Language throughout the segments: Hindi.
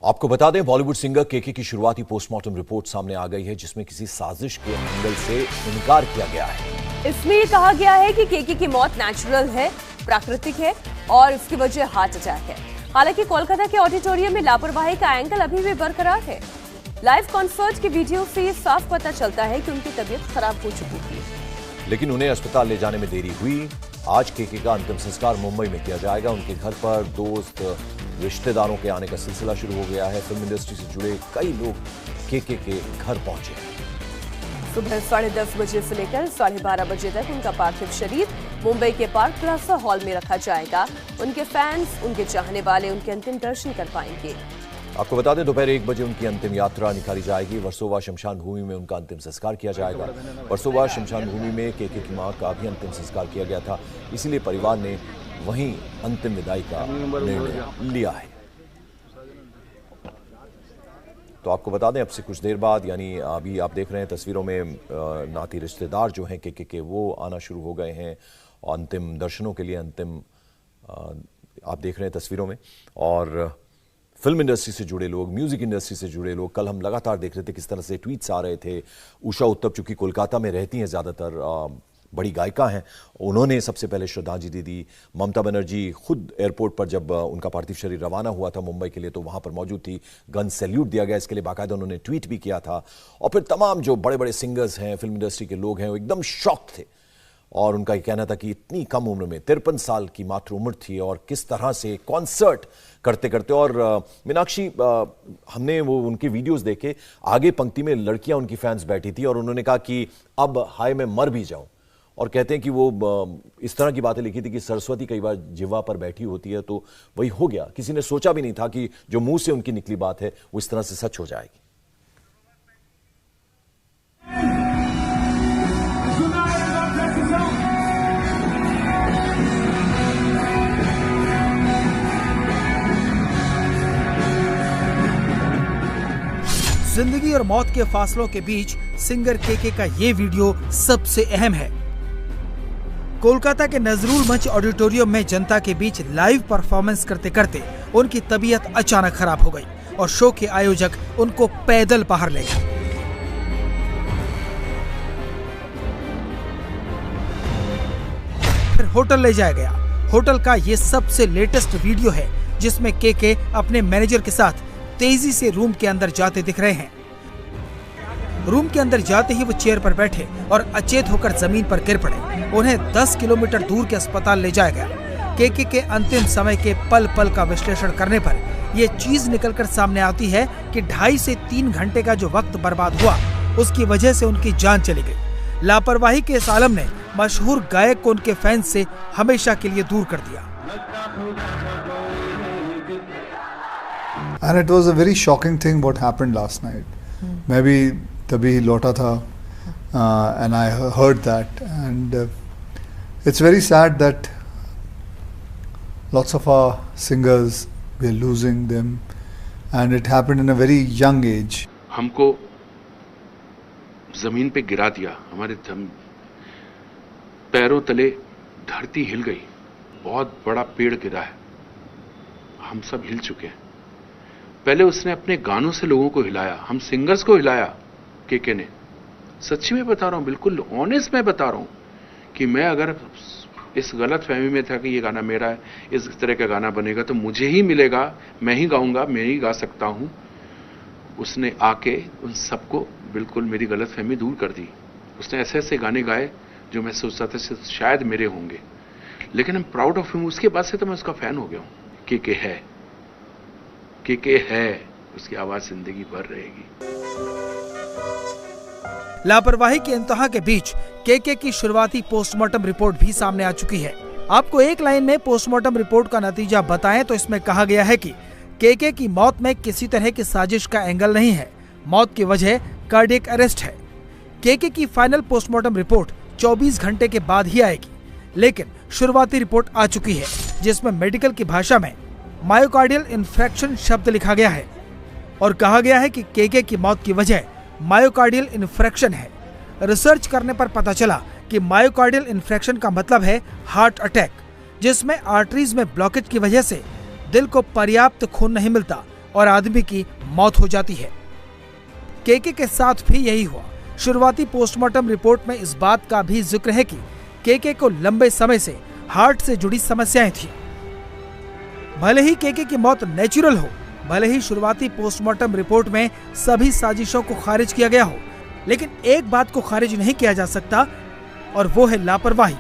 आपको बता दें, बॉलीवुड सिंगर केके की शुरुआती पोस्टमार्टम रिपोर्ट सामने आ गई है, जिसमें किसी साजिश के एंगल से इनकार किया गया है। इसमें यह कहा गया है कि केके की मौत नेचुरल है, प्राकृतिक है और इसकी वजह हार्ट अटैक है। हालांकि कोलकाता के ऑडिटोरियम में लापरवाही का एंगल अभी भी बरकरार है। लाइव कॉन्सर्ट की वीडियो से साफ पता चलता है कि उनकी तबीयत खराब हो चुकी थी, लेकिन उन्हें अस्पताल ले जाने में देरी हुई। आज केके का अंतिम संस्कार मुंबई में किया जाएगा। उनके घर पर दोस्त रिश्तेदारों के आने का सिलसिला शुरू हो गया है। फिल्म इंडस्ट्री से जुड़े कई लोग केके के घर पहुंचे हैं। सुबह 10:30 बजे से लेकर 12:30 बजे तक उनका पार्थिव शरीर मुंबई के पार्क प्लाजा हॉल में रखा जाएगा। उनके फैंस, उनके चाहने वाले उनके अंतिम दर्शन कर पाएंगे। आपको बता दें, दोपहर 1 बजे उनकी अंतिम यात्रा निकाली जाएगी। वर्सोवा शमशान भूमि में उनका अंतिम संस्कार किया जाएगा। वर्सोवा शमशान भूमि में केके की मां का भी अंतिम संस्कार किया गया था, इसीलिए परिवार ने वहीं अंतिम विदाई का निर्णय लिया है। तो आपको बता दें, अब से कुछ देर बाद, यानी अभी आप देख रहे हैं तस्वीरों में, नाती रिश्तेदार जो हैं केके के, वो आना शुरू हो गए हैं अंतिम दर्शनों के लिए। अंतिम आप देख रहे हैं तस्वीरों में। और फिल्म इंडस्ट्री से जुड़े लोग, म्यूजिक इंडस्ट्री से जुड़े लोग, कल हम लगातार देख रहे थे किस तरह से ट्वीट्स आ रहे थे। उषा उत्तप चूंकि कोलकाता में रहती हैं, ज़्यादातर बड़ी गायिका हैं, उन्होंने सबसे पहले श्रद्धांजलि दी। ममता बनर्जी खुद एयरपोर्ट पर जब उनका पार्थिव शरीर रवाना हुआ था मुंबई के लिए, तो वहां पर मौजूद थी। गन सैल्यूट दिया गया, इसके लिए बाकायदा उन्होंने ट्वीट भी किया था। और फिर तमाम जो बड़े बड़े सिंगर्स हैं, फिल्म इंडस्ट्री के लोग हैं, वो एकदम शॉक थे। और उनका ये कहना था कि इतनी कम उम्र में, 53 साल की मात्र उम्र थी, और किस तरह से कॉन्सर्ट करते करते। और मीनाक्षी, हमने वो उनकी वीडियोस देखे, आगे पंक्ति में लड़कियां उनकी फैंस बैठी थी और उन्होंने कहा कि अब हाय मैं मर भी जाऊं। और कहते हैं कि वो इस तरह की बातें लिखी थी कि सरस्वती कई बार जिह्वा पर बैठी होती है, तो वही हो गया। किसी ने सोचा भी नहीं था कि जो मुंह से उनकी निकली बात है वो इस तरह से सच हो जाएगी। जिंदगी और मौत के फासलों के बीच सिंगर केके का ये वीडियो सबसे अहम है। कोलकाता के नजरुल मंच ऑडिटोरियम में जनता के बीच लाइव परफॉर्मेंस करते करते उनकी तबीयत अचानक खराब हो गई और शो के आयोजक उनको पैदल बाहर ले गए। फिर होटल ले जाया गया। होटल का ये सबसे लेटेस्ट वीडियो है, जिसमें केके अपने मैनेजर के साथ तेजी से रूम के अंदर जाते दिख रहे हैं। रूम के अंदर जाते ही वो चेयर पर बैठे और अचेत होकर जमीन पर गिर पड़े। उन्हें 10 किलोमीटर दूर के अस्पताल ले जाया गया। केके के अंतिम समय के पल पल का विश्लेषण करने पर ये चीज निकलकर सामने आती है कि 2.5 से 3 घंटे का जो वक्त बर्बाद हुआ, उसकी वजह से उनकी जान चली गई। लापरवाही के इस आलम ने मशहूर गायक को उनके फैंस से हमेशा के लिए दूर कर दिया। And it was a very shocking thing what happened last night. मैं भी तभी लौटा था and I heard that, and it's very sad that lots of our singers, we are losing them, and it happened in a very young age. हमको जमीन पे गिरा दिया, हमारे पैरों तले धरती हिल गई। बहुत बड़ा पेड़ गिरा है, हम सब हिल चुके हैं। पहले उसने अपने गानों से लोगों को हिलाया, हम सिंगर्स को हिलाया केके ने। सच्ची में बता रहा हूं, बिल्कुल ऑनेस्ट मैं बता रहा हूं कि मैं अगर इस गलत फहमी में था कि ये गाना मेरा है, इस तरह का गाना बनेगा तो मुझे ही मिलेगा, मैं ही गाऊंगा, मैं ही गा सकता हूं, उसने आके उन सबको बिल्कुल मेरी गलत फहमी दूर कर दी। उसने ऐसे ऐसे गाने गाए जो मैं सोचता था शायद मेरे होंगे, लेकिन I'm प्राउड ऑफ हिम। उसके बाद से तो मैं उसका फैन हो गया हूं। केके है, उसकी आवाज जिंदगी भर रहेगी। लापरवाही के इंतहा के बीच केके की शुरुआती पोस्टमार्टम रिपोर्ट भी सामने आ चुकी है। आपको एक लाइन में पोस्टमार्टम रिपोर्ट का नतीजा बताएं तो इसमें कहा गया है कि केके की मौत में किसी तरह की साजिश का एंगल नहीं है। मौत की वजह कार्डियक अरेस्ट है। केके की फाइनल पोस्टमार्टम रिपोर्ट 24 घंटे के बाद ही आएगी, लेकिन शुरुआती रिपोर्ट आ चुकी है, जिसमें मेडिकल की भाषा में मायोकार्डियल इन्फ्रैक्शन शब्द लिखा गया है और कहा गया है कि केके की मौत की वजह मायोकार्डियल इन्फ्रैक्शन है। रिसर्च करने पर पता चला कि मायोकार्डियल इन्फ्रैक्शन का मतलब है हार्ट अटैक, जिसमें आर्टरीज में ब्लॉकेज की वजह से दिल को पर्याप्त खून नहीं मिलता और आदमी की मौत हो जाती है। केके के साथ भी यही हुआ। शुरुआती पोस्टमार्टम रिपोर्ट में इस बात का भी जिक्र है कि केके को लंबे समय से हार्ट से जुड़ी समस्याएं थी। भले ही केके की मौत नेचुरल हो, भले ही शुरुआती पोस्टमार्टम रिपोर्ट में सभी साजिशों को खारिज किया गया हो, लेकिन एक बात को खारिज नहीं किया जा सकता और वो है लापरवाही।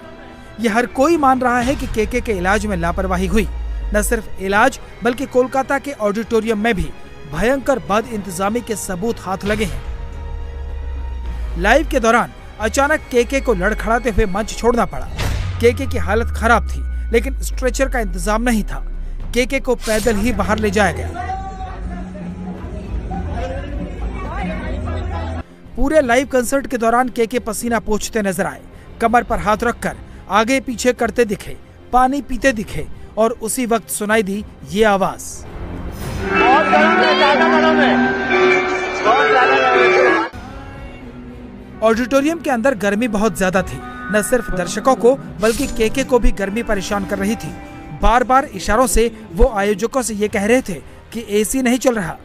यह हर कोई मान रहा है कि केके के इलाज में लापरवाही हुई। न सिर्फ इलाज बल्कि कोलकाता के ऑडिटोरियम में भी भयंकर बद इंतजामी के सबूत हाथ लगे हैं। लाइव के दौरान अचानक केके को लड़खड़ाते हुए मंच छोड़ना पड़ा। केके की हालत खराब थी, लेकिन स्ट्रेचर का इंतजाम नहीं था। केके को पैदल ही बाहर ले जाया गया। पूरे लाइव कंसर्ट के दौरान केके पसीना पोंछते नजर आए, कमर पर हाथ रखकर आगे पीछे करते दिखे, पानी पीते दिखे और उसी वक्त सुनाई दी ये आवाज। ऑडिटोरियम के अंदर गर्मी बहुत ज्यादा थी। न सिर्फ दर्शकों को बल्कि केके को भी गर्मी परेशान कर रही थी। बार बार इशारों से वो आयोजकों से ये कह रहे थे कि एसी नहीं चल रहा।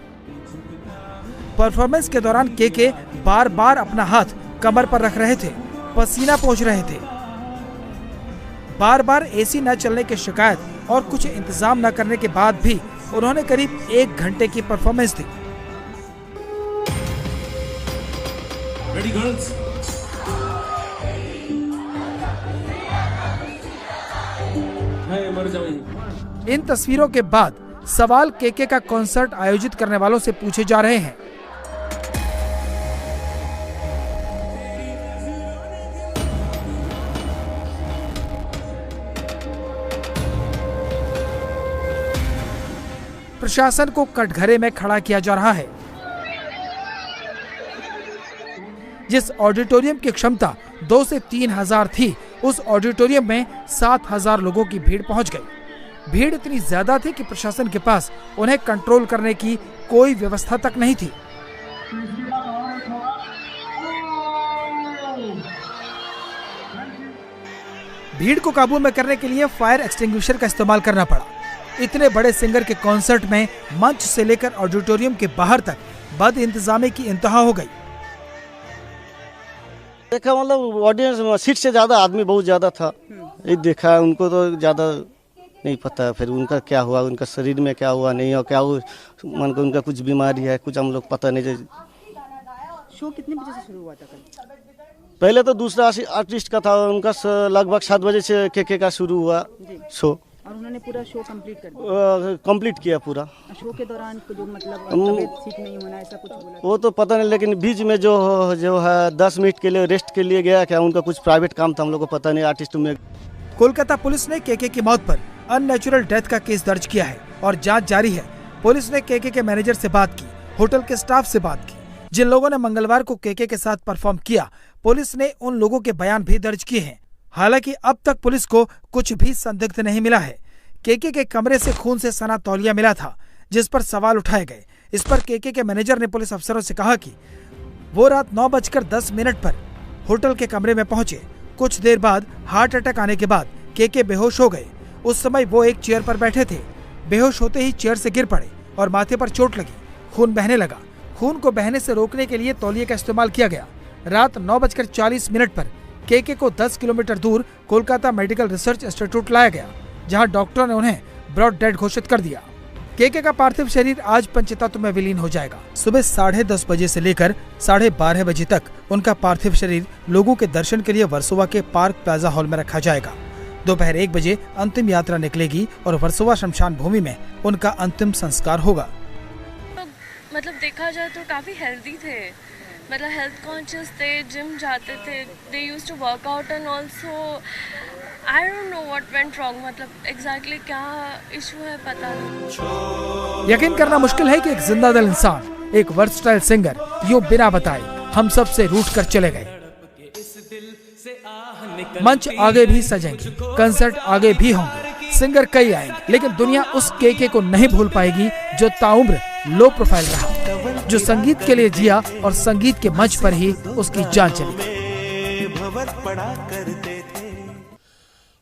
परफॉर्मेंस के दौरान केके बार बार अपना हाथ कमर पर रख रहे थे, पसीना पोंछ रहे थे। बार बार एसी न चलने की शिकायत और कुछ इंतजाम न करने के बाद भी उन्होंने करीब 1 घंटे की परफॉर्मेंस दी। Ready, girls? इन तस्वीरों के बाद सवाल केके का कॉन्सर्ट आयोजित करने वालों से पूछे जा रहे हैं। प्रशासन को कटघरे में खड़ा किया जा रहा है। जिस ऑडिटोरियम की क्षमता 2 से 3 हजार थी, उस ऑडिटोरियम में 7,000 लोगों की भीड़ पहुंच गई। भीड़ इतनी ज्यादा थी कि प्रशासन के पास उन्हें कंट्रोल करने की कोई व्यवस्था तक नहीं थी। भीड़ को काबू में करने के लिए फायर एक्सटिंग्विशर का इस्तेमाल करना पड़ा। इतने बड़े सिंगर के कॉन्सर्ट में मंच से लेकर ऑडिटोरियम के बाहर तक बद इंतजामी की इंतहा हो गई। देखा मतलब ऑडियंस सीट से ज्यादा आदमी बहुत ज्यादा था। ये देखा, उनको तो ज्यादा नहीं पता फिर उनका क्या हुआ, उनका शरीर में क्या हुआ नहीं हुआ, क्या हुआ मन को उनका कुछ बीमारी है, कुछ हम लोग पता नहीं। शो कितने बजे से शुरू हुआ था कल? पहले तो दूसरा आर्टिस्ट का था, उनका लगभग 7 बजे से केके का शुरू हुआ शो। और उन्होंने पूरा शो कंप्लीट किया पूरा। शो के दौरान जो मतलब तबीयत ठीक नहीं होना ऐसा कुछ बोला? वो तो पता नहीं, लेकिन बीच में जो है 10 मिनट के लिए रेस्ट के लिए गया क्या, उनका कुछ प्राइवेट काम था, हम लोग को पता नहीं आर्टिस्ट में। कोलकाता पुलिस ने केके की मौत पर अननेचुरल डेथ का केस दर्ज किया है और जांच जारी है। पुलिस ने केके के मैनेजर से बात की, होटल के स्टाफ से बात की। जिन लोगों ने मंगलवार को केके के साथ परफॉर्म किया, पुलिस ने उन लोगों के बयान भी दर्ज किए हैं। हालांकि अब तक पुलिस को कुछ भी संदिग्ध नहीं मिला है। केके के कमरे से खून से सना तौलिया मिला था, जिस पर सवाल उठाए गए। इस पर केके के मैनेजर ने पुलिस अफसरों से कहा कि वो रात 9:10 पर होटल के कमरे में पहुंचे। कुछ देर बाद हार्ट अटैक आने के बाद केके बेहोश हो गए। उस समय वो एक चेयर पर बैठे थे। बेहोश होते ही चेयर से गिर पड़े और माथे पर चोट लगी। खून बहने लगा। खून को बहने से रोकने के लिए तौलिए का इस्तेमाल किया गया। रात 9:40 पर केके को 10 किलोमीटर दूर कोलकाता मेडिकल रिसर्च इंस्टीट्यूट लाया गया, जहां डॉक्टरों ने उन्हें ब्रॉड डेड घोषित कर दिया। केके का पार्थिव शरीर आज पंचतत्व में विलीन हो जाएगा। सुबह 10:30 बजे से लेकर 12:30 बजे तक उनका पार्थिव शरीर लोगों के दर्शन के लिए वर्सोवा के पार्क प्लाजा हॉल में रखा जाएगा। दोपहर 1 बजे अंतिम यात्रा निकलेगी और वर्सोवा शमशान भूमि में उनका अंतिम संस्कार होगा। मतलब देखा जाए तो काफ़ी हेल्दी थे, मतलब हेल्थ कॉन्शियस थे, जिम जाते थे, they used to work out and also I don't know what went wrong, मतलब एग्जैक्टली क्या इशू है पता नहीं। यकीन करना मुश्किल है कि एक जिंदा दिल इंसान, एक वर्सटाइल सिंगर यूं बिना बताए हम सब से रूठ कर चले गए। मंच आगे भी सजेंगे, कंसर्ट आगे भी होंगे, सिंगर कई आएंगे, लेकिन दुनिया उस केके को नहीं भूल पाएगी जो ताउम्र लो प्रोफाइल रहा, जो संगीत के लिए जिया और संगीत के मंच पर ही उसकी जान चली।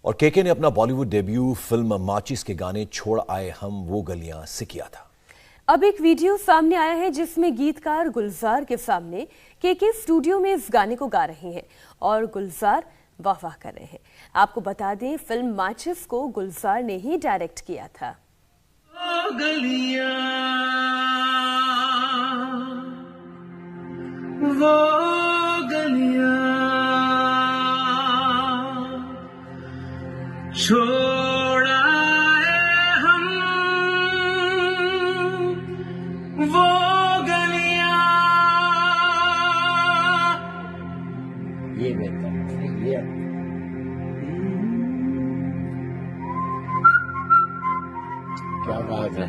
और केके ने अपना बॉलीवुड डेब्यू फिल्म माचिस के गाने छोड़ आए हम वो गलियां से किया था। अब एक वीडियो सामने आया है जिसमें गीतकार गुलजार के सामने केके स्टूडियो में इस गाने को गा रहे हैं और गुलजार वाह वाह कर रहे हैं। आपको बता दें, फिल्म माचिस को गुलजार ने ही डायरेक्ट किया था। वो गलियां छोड़ा है हम, वो गलियां ये क्या बात है,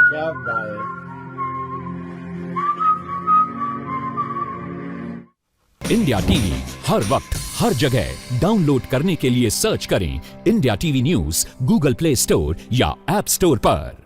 क्या बात है। इंडिया टीवी हर वक्त हर जगह डाउनलोड करने के लिए सर्च करें India TV news Google play store या ऐप स्टोर पर।